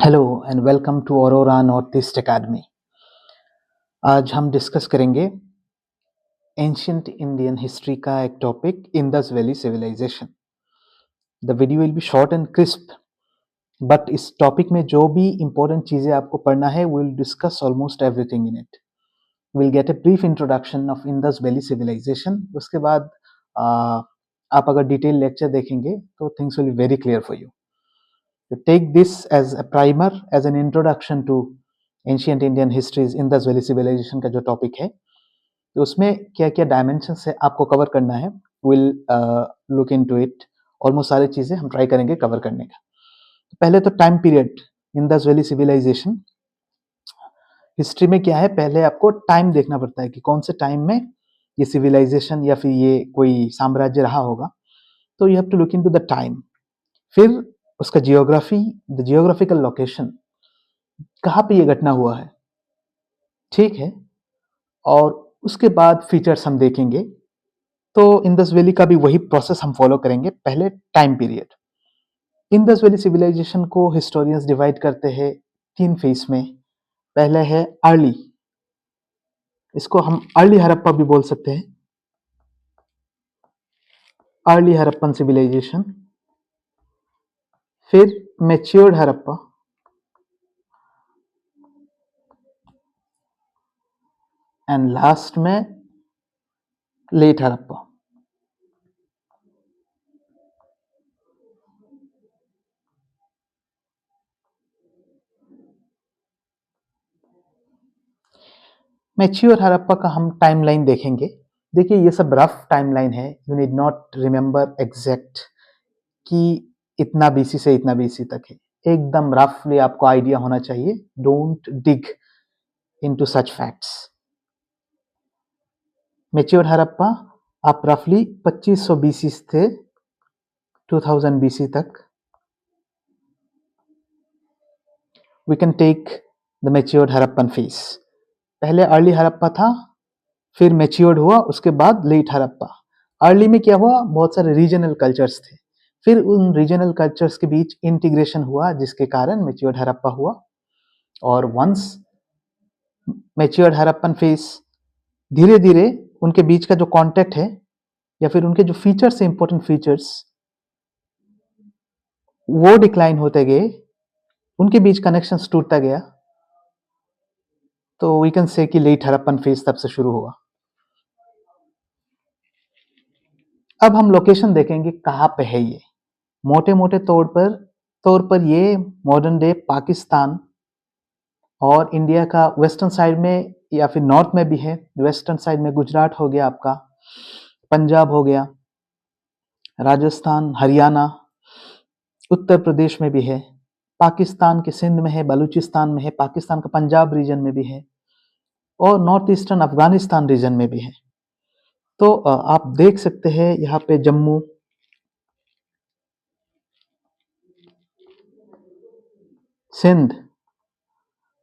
Hello and welcome to aurora north east academy. आज हम discuss करेंगे एंशियंट इंडियन हिस्ट्री का एक topic, Indus valley civilisation. The video will be short and crisp, but इस topic में जो भी इंपॉर्टेंट चीज़ें आपको पढ़ना है, we will discuss almost everything in it. Will get a brief introduction of Indus valley civilisation. उसके बाद आप अगर डिटेल लेक्चर देखेंगे तो things will be very clear for you. To take this as a primer, as an introduction to ancient Indian histories, Indus Valley Civilization का जो topic है, तो उसमें क्या क्या डायमेंशंस है आपको कवर करना है, will look into it. Almost सारी चीज़ें हम ट्राई करेंगे कवर करने का। तो पहले तो time period, Indus valley civilisation history में क्या है, पहले आपको टाइम देखना पड़ता है कि कौन से टाइम में ये सिविलाइजेशन या फिर ये कोई साम्राज्य रहा होगा। तो you have to look into the time. फिर उसका जियोग्राफी, द जियोग्राफिकल लोकेशन, कहाँ पे ये घटना हुआ है, ठीक है। और उसके बाद फीचर्स हम देखेंगे। तो इंडस वैली का भी वही प्रोसेस हम फॉलो करेंगे। पहले time period. Indus valley civilisation को हिस्टोरियंस डिवाइड करते हैं 3 फेज में। पहले है अर्ली, इसको हम अर्ली हड़प्पा भी बोल सकते हैं, अर्ली हड़प्पन सिविलाइजेशन। फिर मैच्योर्ड हड़प्पा, एंड लास्ट में लेट हड़प्पा। मैच्योर हड़प्पा का हम टाइमलाइन देखेंगे। देखिए ये सब रफ टाइमलाइन है, you need not remember exact कि इतना बीसी से इतना बीसी तक है। एकदम रफली आपको आइडिया होना चाहिए। Don't dig into such facts. Mature Harappa आप रफली 2500 बीसी थे 2000 बीसी तक। We can take the matured Harappan phase. पहले अर्ली हड़प्पा था, फिर मैच्योर्ड हुआ, उसके बाद लेट हड़प्पा। अर्ली में क्या हुआ, बहुत सारे रीजनल कल्चर्स थे, फिर उन रीजनल कल्चर्स के बीच इंटीग्रेशन हुआ, जिसके कारण मैच्योर्ड हड़प्पा हुआ। और वंस मैच्योर्ड हड़प्पन फेज, धीरे धीरे उनके बीच का जो कांटेक्ट है या फिर उनके जो फीचर्स है, इंपॉर्टेंट फीचर्स, वो डिक्लाइन होते गए, उनके बीच कनेक्शन टूटता गया। तो वी कैन से कि लेट हड़प्पन फेज तब से शुरू हुआ। अब हम लोकेशन देखेंगे कहाँ पे है ये। मोटे मोटे तौर पर ये मॉडर्न डे पाकिस्तान और इंडिया का वेस्टर्न साइड में या फिर नॉर्थ में भी है। वेस्टर्न साइड में गुजरात हो गया, आपका पंजाब हो गया, राजस्थान, हरियाणा, उत्तर प्रदेश में भी है, पाकिस्तान के सिंध में है, बलूचिस्तान में है, पाकिस्तान का पंजाब रीजन में भी है, और नॉर्थ ईस्टर्न अफगानिस्तान रीजन में भी है। तो आप देख सकते हैं यहाँ पे जम्मू, सिंध,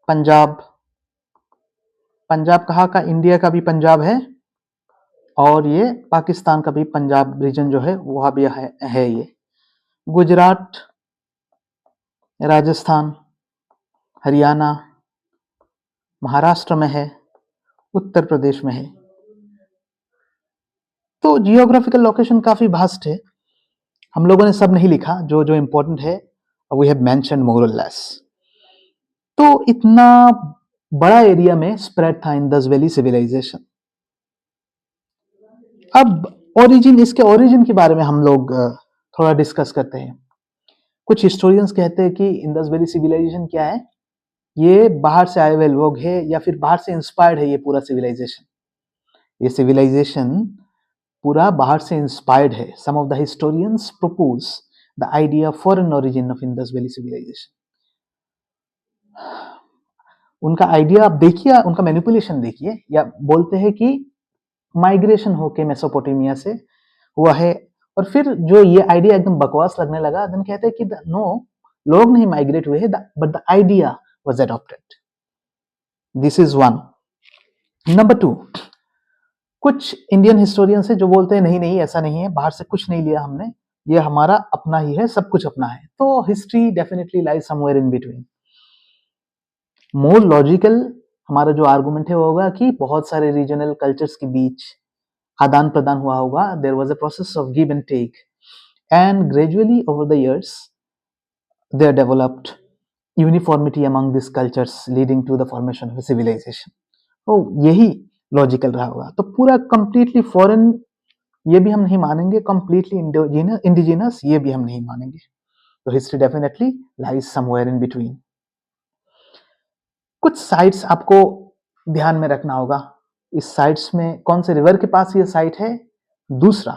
पंजाब। पंजाब कहाँ का, इंडिया का भी पंजाब है, और ये पाकिस्तान का भी पंजाब रीजन जो है वहाँ भी है ये। गुजरात, राजस्थान, हरियाणा, महाराष्ट्र में है, उत्तर प्रदेश में है। तो जियोग्राफिकल लोकेशन काफी वास्ट है। हम लोगों ने सब नहीं लिखा, जो जो इम्पोर्टेंट है वी हैव मेंशन्ड मोर और लेस। तो इतना बड़ा एरिया में स्प्रेड था इंडस वैली सिविलाइजेशन। अब ओरिजिन, इसके ओरिजिन के बारे में हम लोग थोड़ा डिस्कस करते हैं। कुछ हिस्टोरियंस कहते हैं कि इंडस वैली सिविलाइजेशन क्या है, ये बाहर से आए हुए लोग है या फिर बाहर से इंस्पायर्ड है। ये पूरा सिविलाइजेशन, ये सिविलाइजेशन पूरा बाहर से इंस्पायर्ड है। Some of the historians propose the idea foreign origin of Indus valley civilization. उनका आइडिया आप देखिए, उनका मैनिपुलेशन देखिए, या बोलते हैं कि माइग्रेशन होके मेसोपोटामिया से हुआ है। और फिर जो ये आइडिया एकदम बकवास लगने लगा, देन कहते हैं कि नो, लोग नहीं माइग्रेट हुए हैं, but the idea was adopted. This is one. Number 2, कुछ इंडियन हिस्टोरियंस है जो बोलते हैं नहीं नहीं ऐसा नहीं है, बाहर से कुछ नहीं लिया हमने, ये हमारा अपना ही है, सब कुछ अपना है। तो history definitely lies somewhere in between. More logical हमारा जो आर्गुमेंट है वो होगा कि बहुत सारे रीजनल कल्चर्स के बीच आदान प्रदान हुआ होगा. There was a process of give and take, and gradually over the years there developed uniformity among these cultures leading to the formation of a civilization. तो यही लॉजिकल रहा होगा. तो पूरा कंप्लीटली फॉरेन ये भी हम नहीं मानेंगे, कंप्लीटली इंडिजिनस ये भी हम नहीं मानेंगे. तो history definitely lies somewhere in between. कुछ साइट्स आपको ध्यान में रखना होगा. इस साइट्स में कौन से रिवर के पास ये साइट है, दूसरा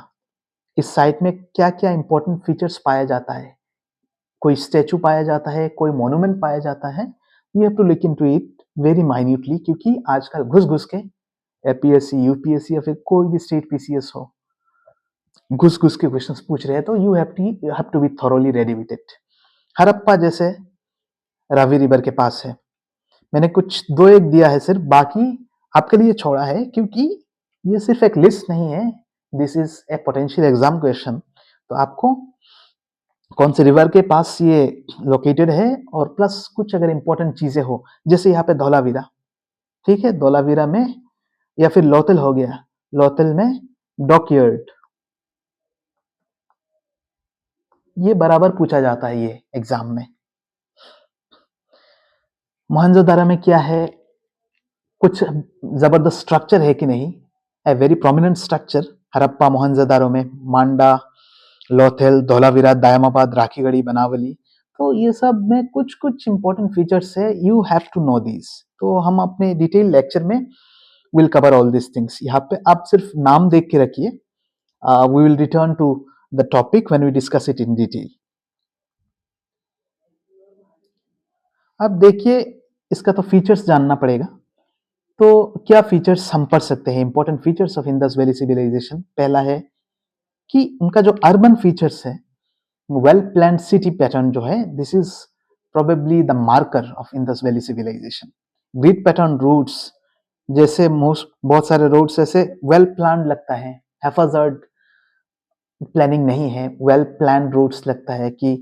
इस साइट में क्या क्या इंपॉर्टेंट फीचर्स पाया जाता है, कोई स्टैचू पाया जाता है, कोई मोन्यूमेंट पाया जाता है. You have to look into it very minutely, क्योंकि आजकल घुस घुस के एपीएससी, यूपीएससी या फिर कोई भी स्टेट पीसीएस हो, घुस घुस के क्वेश्चंस पूछ रहे हैं. तो you have to be thoroughly ready with it. Harappa जैसे रावी रिवर के पास है. मैंने कुछ दो एक दिया है सिर्फ, बाकी आपके लिए छोड़ा है क्योंकि ये सिर्फ एक लिस्ट नहीं है. This is a potential exam question. तो आपको कौन से रिवर के पास ये लोकेटेड है और प्लस कुछ अगर इंपॉर्टेंट चीजें हो, जैसे यहाँ पे धौलावीरा, ठीक है, धौलावीरा में या फिर लोथल हो गया, लोथल में डॉकयार्ड, ये बराबर पूछा जाता है ये एग्जाम में. मोहनजोदारो में क्या है, कुछ जबरदस्त स्ट्रक्चर है कि नहीं, a very prominent structure. Harappa Mohenjodaro में मांडा, लोथल, धौलावीरा, दायमाबाद, राखीगढ़ी, बनावली. तो ये सब में कुछ कुछ इंपॉर्टेंट फीचर्स है. You have to know these. तो हम अपने डिटेल लेक्चर में will cover all this things. यहाँ पे आप सिर्फ नाम देख के रखिए. We will return to the topic when we discuss it in detail. अब देखिए, इसका तो फीचर्स जानना पड़ेगा. तो क्या फीचर्स हम पढ़ सकते हैं, important features of Indus valley civilisation. पहला है कि उनका जो अर्बन फीचर्स है, वेल प्लान्ड सिटी पैटर्न जो है, this is probably the marker of Indus valley civilisation. Grid pattern routes, जैसे मोस्ट बहुत सारे रोड्स ऐसे वेल प्लान्ड लगता है, हैफाजर्ड प्लानिंग नहीं है, वेल प्लान्ड रोड्स लगता है कि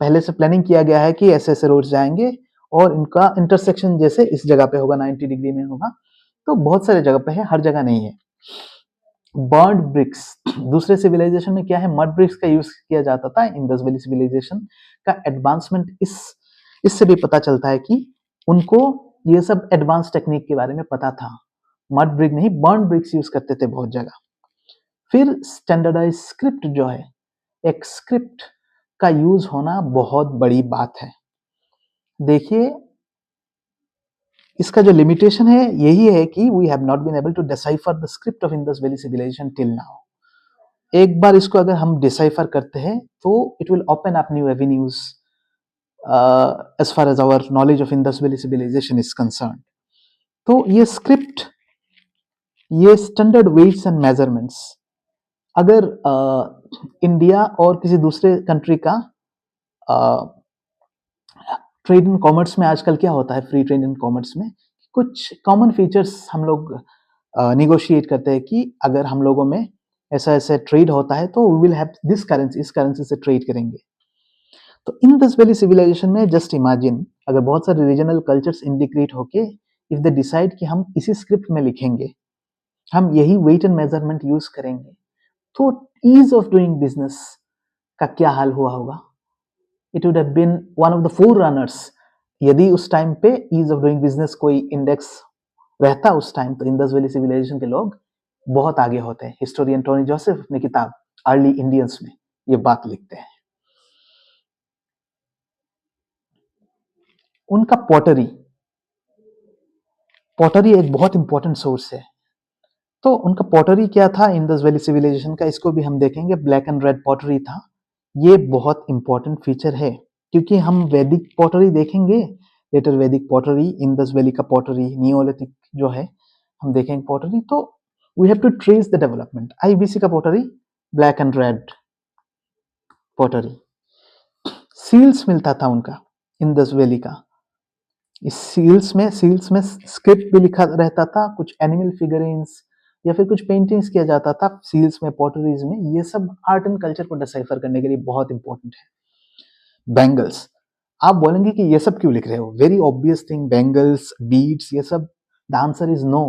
पहले से प्लानिंग किया गया है कि ऐसे ऐसे रोड्स जाएंगे और इनका इंटरसेक्शन जैसे इस जगह पे होगा, 90 डिग्री में होगा. तो बहुत सारे जगह पे है, हर जगह नहीं है. बर्ड ब्रिक्स, दूसरे सिविलाइजेशन में क्या है, मड ब्रिक्स का यूज किया जाता था. इंडस वैली सिविलाइजेशन का एडवांसमेंट इससे भी पता चलता है कि उनको ये सब एडवांस टेक्निक के बारे में पता था. मड ब्रिक नहीं, बर्न ब्रिक्स यूज करते थे बहुत जगह. फिर स्टैंडर्डाइज स्क्रिप्ट जो है, एक स्क्रिप्ट का यूज होना बहुत बड़ी बात है. देखिए, इसका जो लिमिटेशन है यही है कि we have not been able to decipher the script of Indus valley civilisation till now. एक बार इसको अगर हम डिसाइफर करते हैं तो it will open up new avenues as far as our knowledge of Indus valley civilisation is concern. तो ये स्क्रिप्ट, ये स्टैंडर्ड वेट्स एंड मेजरमेंट्स, अगर इंडिया और किसी दूसरे कंट्री का ट्रेड एंड कॉमर्स में आजकल क्या होता है, फ्री ट्रेड एंड कॉमर्स में कुछ कॉमन फीचर्स हम लोग निगोशिएट करते हैं कि अगर हम लोगों में ऐसा ऐसा ट्रेड होता है तो we will have this currency, इस करेंसी से ट्रेड करेंगे. तो इन दिस वैली सिविलाइजेशन में जस्ट इमेजिन, अगर बहुत सारे रीजनल कल्चर्स इंटीग्रेट होके इफ दे डिसाइड कि हम इसी स्क्रिप्ट में लिखेंगे, हम यही वेट एंड मेजरमेंट यूज करेंगे, तो ईज ऑफ डूइंग बिजनेस का क्या हाल हुआ होगा. It would have been one of the forerunners. यदि उस टाइम पे ईज ऑफ डूइंग बिजनेस कोई इंडेक्स रहता उस टाइम, तो इंडस वैली सिविलाइजेशन के लोग बहुत आगे होते हैं. हिस्टोरियन टोनी जोसेफ अपनी किताब अर्ली इंडियंस में ये बात लिखते हैं. उनका पॉटरी एक बहुत इंपॉर्टेंट सोर्स है. तो उनका पॉटरी क्या था इंडस वैली सिविलाइजेशन का, इसको भी हम देखेंगे. ब्लैक एंड रेड पॉटरी था. ये बहुत इंपॉर्टेंट फीचर है क्योंकि हम वैदिक पॉटरी देखेंगे, later Vedic pottery, Indus valley का पॉटरी, नियोलिथिक जो है हम देखेंगे पॉटरी. तो we have to trace the development. IBC का pottery black and red pottery. Seals मिलता था उनका इंडस वैली का. इस सील्स में स्क्रिप्ट भी लिखा रहता था, कुछ एनिमल फिगरिंग्स या फिर कुछ पेंटिंग्स किया जाता था सील्स में, पॉटरीज में. ये सब आर्ट एंड कल्चर को डिसाइफर करने के लिए बहुत इंपॉर्टेंट है. बैंगल्स, आप बोलेंगे कि ये सब क्यों लिख रहे हो, very obvious thing, bangles, beads, ये सब, the answer is no.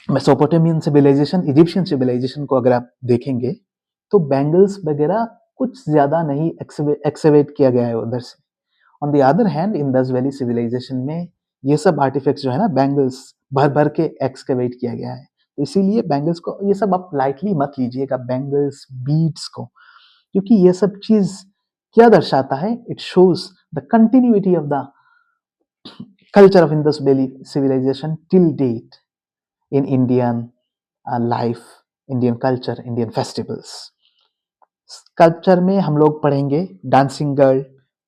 Mesopotamian civilisation, Egyptian civilisation को अगर आप देखेंगे तो बैंगल्स वगैरह कुछ ज्यादा नहीं एक्सकेवेट किया गया है उधर से। On the other hand Indus valley civilisation में ये सब आर्टिफैक्ट्स जो है ना, बैंगल्स भर भर के एक्सकेवेट किया गया है। तो इसीलिए बैंगल्स को, ये सब आप लाइटली मत लीजिएगा, बैंगल्स, बीड्स को, क्योंकि ये सब चीज क्या दर्शाता है, it shows the continuity of the culture of Indus valley civilisation till date in Indian life, Indian culture, Indian festivals. Sculpture में हम लोग पढ़ेंगे dancing girl,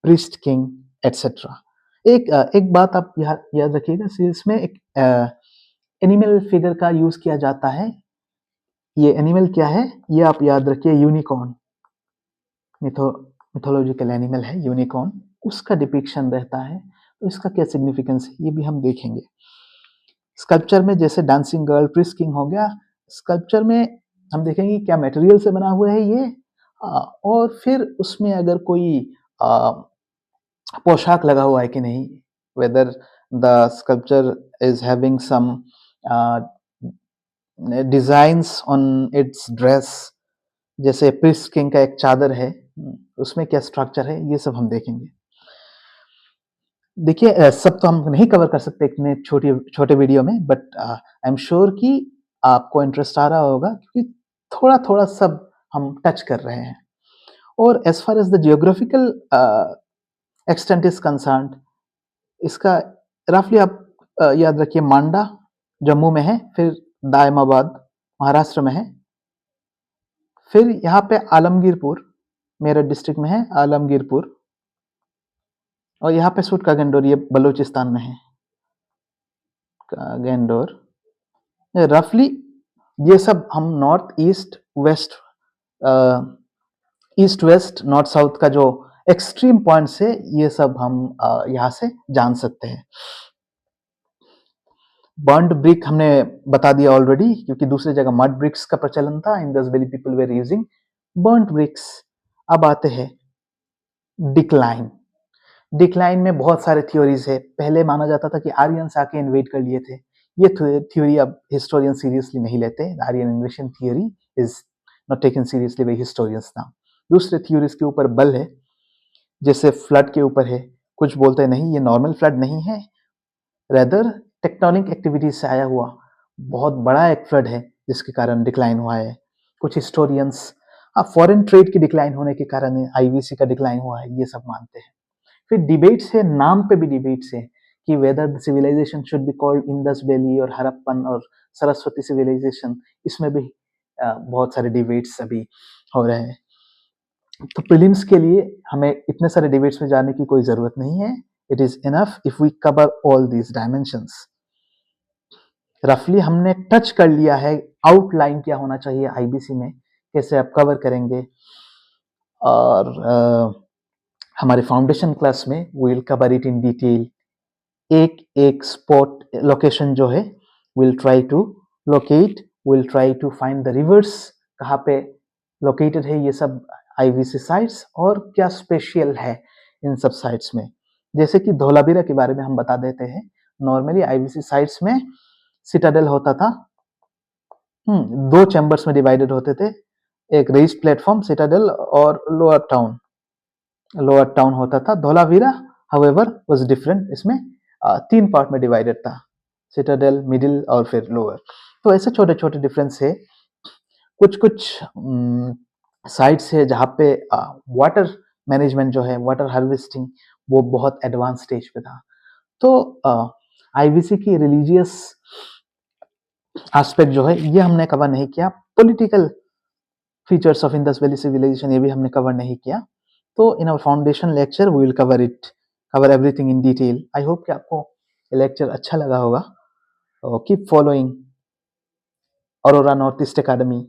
priest king, etcetera. एक बात आप याद रखिएगा, इसमें एक एनिमल फिगर का यूज किया जाता है। ये एनिमल क्या है, ये आप याद रखिए, यूनिकॉर्न, मिथोलॉजिकल एनिमल है यूनिकॉर्न, उसका डिपिक्शन रहता है। तो इसका क्या सिग्निफिकेंस है ये भी हम देखेंगे। स्कल्पचर में जैसे डांसिंग गर्ल, प्रीस्ट किंग हो गया, स्कल्पचर में हम देखेंगे क्या मटेरियल से बना हुआ है ये, और फिर उसमें अगर कोई पोशाक लगा हुआ है कि नहीं, whether the sculpture is having some designs on its dress, जैसे प्रीस्ट किंग का एक चादर है, उसमें क्या स्ट्रक्चर है, ये सब हम देखेंगे। देखिए सब तो हम नहीं कवर कर सकते इतने छोटे वीडियो में, बट आई एम श्योर कि आपको इंटरेस्ट आ रहा होगा, क्योंकि थोड़ा थोड़ा सब हम टच कर रहे हैं। और as far as the geographical extent is concern, इसका रफली आप याद रखिए, मांडा जम्मू में है, फिर दायमाबाद महाराष्ट्र में है, फिर यहाँ पे आलमगीरपुर मेरठ डिस्ट्रिक्ट में है, आलमगीरपुर, और यहाँ पे सूट का गेंडोर, ये बलूचिस्तान में है, गेंडोर। रफली ये सब हम north east west, east west north south का जो एक्सट्रीम पॉइंट से, ये सब हम यहाँ से जान सकते हैं। बर्न्ड ब्रिक हमने बता दिया ऑलरेडी, क्योंकि दूसरी जगह मड ब्रिक्स का प्रचलन था, Indus valley people were using burned bricks. अब आते हैं डिक्लाइन। डिक्लाइन में बहुत सारे थ्योरीज है। पहले माना जाता था कि आर्यंस आके इन्वेड कर लिए थे, ये थ्योरी अब हिस्टोरियन सीरियसली नहीं लेते। Aryan invasion theory is not taken seriously by historians now. दूसरे थ्योरीज के ऊपर बल है, जैसे फ्लड के ऊपर है, कुछ बोलते नहीं ये नॉर्मल फ्लड नहीं है, रेदर टेक्टोनिक एक्टिविटीज से आया हुआ बहुत बड़ा एक फ्लड है जिसके कारण डिक्लाइन हुआ है। कुछ हिस्टोरियंस फॉरेन ट्रेड की डिक्लाइन होने के कारण आईवीसी का डिक्लाइन हुआ है, ये सब मानते हैं। फिर डिबेट्स है, नाम पे भी डिबेट्स है कि whether civilisation should be called Indus valley और हड़प्पन और सरस्वती सिविलाइजेशन, इसमें भी बहुत सारे डिबेट्स अभी हो रहे हैं। तो प्रीलिम्स के लिए हमें इतने सारे डिबेट्स में जाने की कोई जरूरत नहीं है, it is enough if we cover all these dimensions. रफली हमने टच कर लिया है आउटलाइन क्या होना चाहिए आईबीसी में, कैसे आप कवर करेंगे, और हमारे फाउंडेशन क्लास में we will cover it in detail. एक एक स्पॉट लोकेशन जो है will try to locate, will try to find the rivers, कहाँ पे लोकेटेड है ये सब आईवीसी साइट्स, और क्या स्पेशल है इन सब साइट्स में। जैसे कि धोलावीरा के बारे में हम बता देते हैं। नॉर्मली आईवीसी साइट्स में सिटाडेल होता था, दो चैम्बर्स में डिवाइडेड होते थे, एक रेस्ड प्लेटफॉर्म सिटाडेल और लोअर टाउन होता था। धोलावीरा हाउएवर वाज डिफरेंट, इसमें 3 पार्ट में डिवाइडेड था, सिटाडेल, मिडिल और फिर लोअर। तो ऐसे छोटे छोटे डिफरेंस है। कुछ कुछ साइट्स है जहाँ पे वाटर मैनेजमेंट जो है, वाटर हार्वेस्टिंग, वो बहुत एडवांस स्टेज पे था। तो आईवीसी की रिलीजियस एस्पेक्ट जो है ये हमने कवर नहीं किया। Political features of Indus valley civilization ये भी हमने कवर नहीं किया। तो in our foundation lecture we will cover everything in detail. I hope कि आपको ये लेक्चर अच्छा लगा होगा। Keep following Arora north east academy.